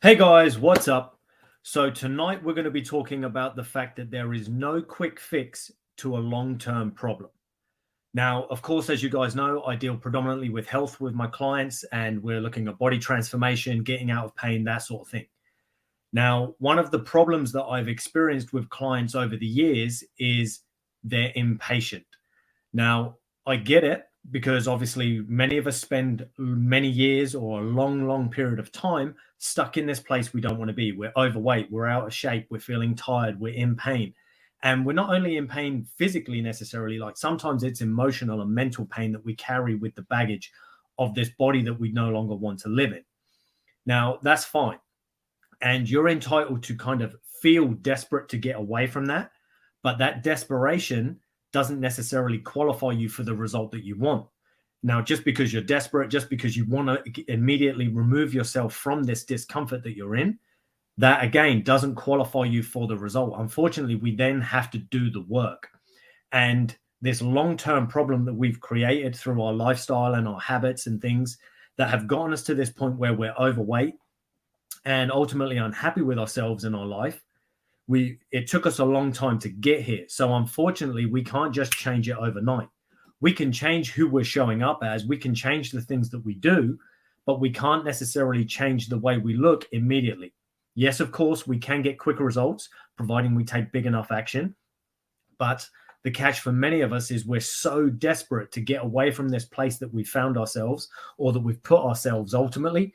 Hey guys, what's up? So tonight we're going to be talking about the fact that there is no quick fix to a long-term problem. Now, of course, as you guys know, I deal predominantly with health with my clients, and we're looking at body transformation, getting out of pain, that sort of thing. Now, one of the problems that I've experienced with clients over the years is they're impatient. Now, I get it because obviously many of us spend many years or a long, long period of time stuck in this place we don't want to be. We're overweight, we're out of shape, we're feeling tired, we're in pain. And we're not only in pain physically necessarily, like sometimes it's emotional and mental pain that we carry with the baggage of this body that we no longer want to live in. Now, that's fine. And you're entitled to kind of feel desperate to get away from that. But that desperation doesn't necessarily qualify you for the result that you want. Now, just because you're desperate, just because you want to immediately remove yourself from this discomfort that you're in, that again doesn't qualify you for the result. Unfortunately, we then have to do the work. And this long-term problem that we've created through our lifestyle and our habits and things that have gotten us to this point where we're overweight and ultimately unhappy with ourselves in our life, it took us a long time to get here. So unfortunately, we can't just change it overnight. We can change who we're showing up as, we can change the things that we do, but we can't necessarily change the way we look immediately. Yes, of course, we can get quicker results, providing we take big enough action. But the catch for many of us is we're so desperate to get away from this place that we found ourselves or that we've put ourselves ultimately,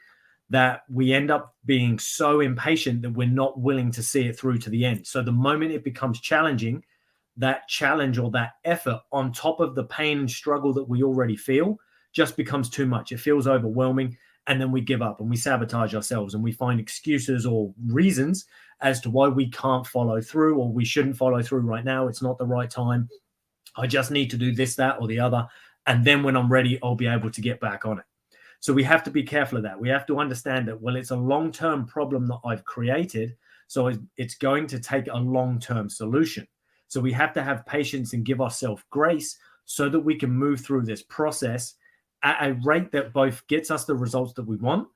that we end up being so impatient that we're not willing to see it through to the end. So the moment it becomes challenging, that challenge or that effort on top of the pain and struggle that we already feel just becomes too much. It feels overwhelming. And then we give up and we sabotage ourselves and we find excuses or reasons as to why we can't follow through or we shouldn't follow through right now. It's not the right time. I just need to do this, that, or the other. And then when I'm ready, I'll be able to get back on it. So we have to be careful of that. We have to understand that, well, it's a long-term problem that I've created. So it's going to take a long-term solution. So we have to have patience and give ourselves grace so that we can move through this process at a rate that both gets us the results that we want,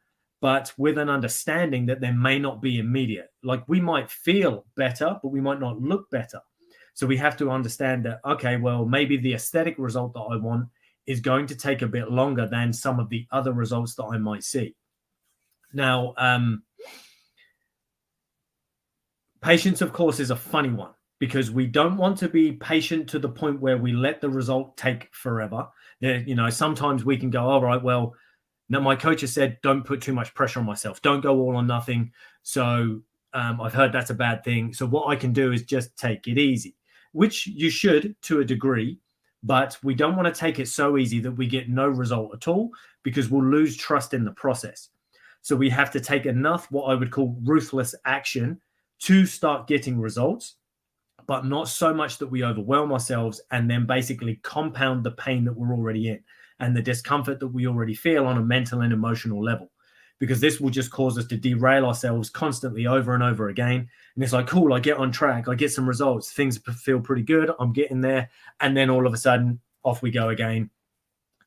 but with an understanding that there may not be immediate. Like we might feel better, but we might not look better. So we have to understand that, okay, well, maybe the aesthetic result that I want is going to take a bit longer than some of the other results that I might see. Now, patience, of course, is a funny one because we don't want to be patient to the point where we let the result take forever. Sometimes we can go, all right, well, now my coach has said, don't put too much pressure on myself. Don't go all or nothing. So I've heard that's a bad thing. So what I can do is just take it easy, which you should to a degree. But we don't want to take it so easy that we get no result at all because we'll lose trust in the process. So we have to take enough, what I would call ruthless action to start getting results, but not so much that we overwhelm ourselves and then basically compound the pain that we're already in and the discomfort that we already feel on a mental and emotional level, because this will just cause us to derail ourselves constantly over and over again. And it's like, cool, I get on track, I get some results, things feel pretty good, I'm getting there. And then all of a sudden, off we go again.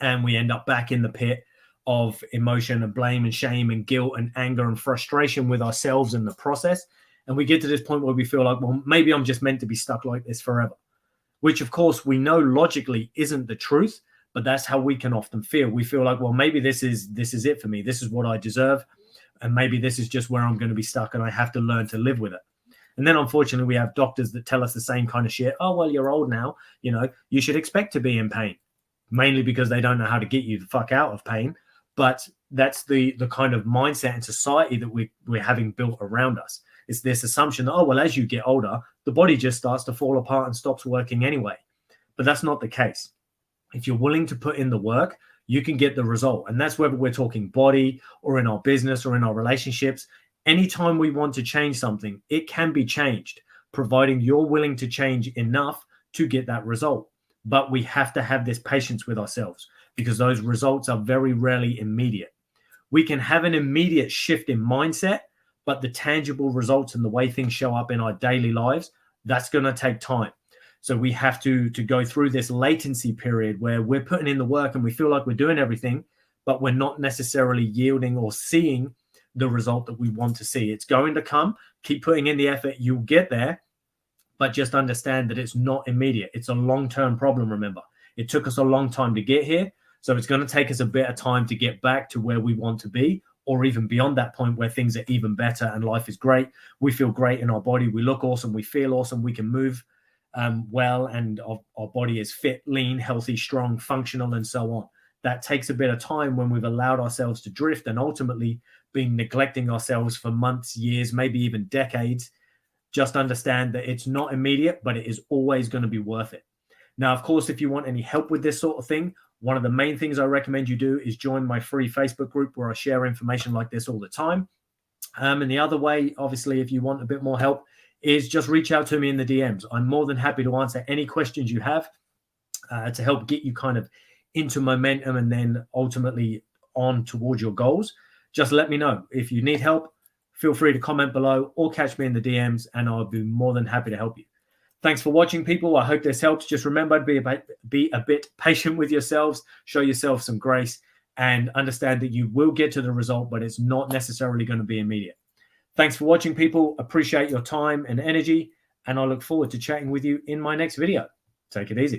And we end up back in the pit of emotion and blame and shame and guilt and anger and frustration with ourselves in the process. And we get to this point where we feel like, well, maybe I'm just meant to be stuck like this forever, which of course we know logically isn't the truth. But that's how we can often feel. We feel like, well, maybe this is it for me. This is what I deserve. And maybe this is just where I'm going to be stuck and I have to learn to live with it. And then unfortunately, we have doctors that tell us the same kind of shit. Oh, well, you're old now. You should expect to be in pain, mainly because they don't know how to get you the fuck out of pain. But that's the kind of mindset and society that we're having built around us. It's this assumption that, oh, well, as you get older, the body just starts to fall apart and stops working anyway. But that's not the case. If you're willing to put in the work, you can get the result. And that's whether we're talking body or in our business or in our relationships. Anytime we want to change something, it can be changed, providing you're willing to change enough to get that result. But we have to have this patience with ourselves because those results are very rarely immediate. We can have an immediate shift in mindset, but the tangible results and the way things show up in our daily lives, that's going to take time. So we have to go through this latency period where we're putting in the work and we feel like we're doing everything, but we're not necessarily yielding or seeing the result that we want to see. It's going to come. Keep putting in the effort. You'll get there. But just understand that it's not immediate. It's a long-term problem, remember. It took us a long time to get here. So it's going to take us a bit of time to get back to where we want to be, or even beyond that point where things are even better and life is great. We feel great in our body. We look awesome. We feel awesome. We can move well, and our body is fit, lean, healthy, strong, functional, and so on. That takes a bit of time when we've allowed ourselves to drift and ultimately been neglecting ourselves for months, years, maybe even decades. Just understand that it's not immediate, but it is always going to be worth it. Now, of course, if you want any help with this sort of thing, one of the main things I recommend you do is join my free Facebook group where I share information like this all the time. And the other way, obviously, if you want a bit more help, is just reach out to me in the DMs. I'm more than happy to answer any questions you have to help get you kind of into momentum and then ultimately on towards your goals. Just let me know. If you need help, feel free to comment below or catch me in the DMs, and I'll be more than happy to help you. Thanks for watching, people. I hope this helps. Just remember to be a bit patient with yourselves, show yourself some grace, and understand that you will get to the result, but it's not necessarily going to be immediate. Thanks for watching, people. Appreciate your time and energy, and I look forward to chatting with you in my next video. Take it easy.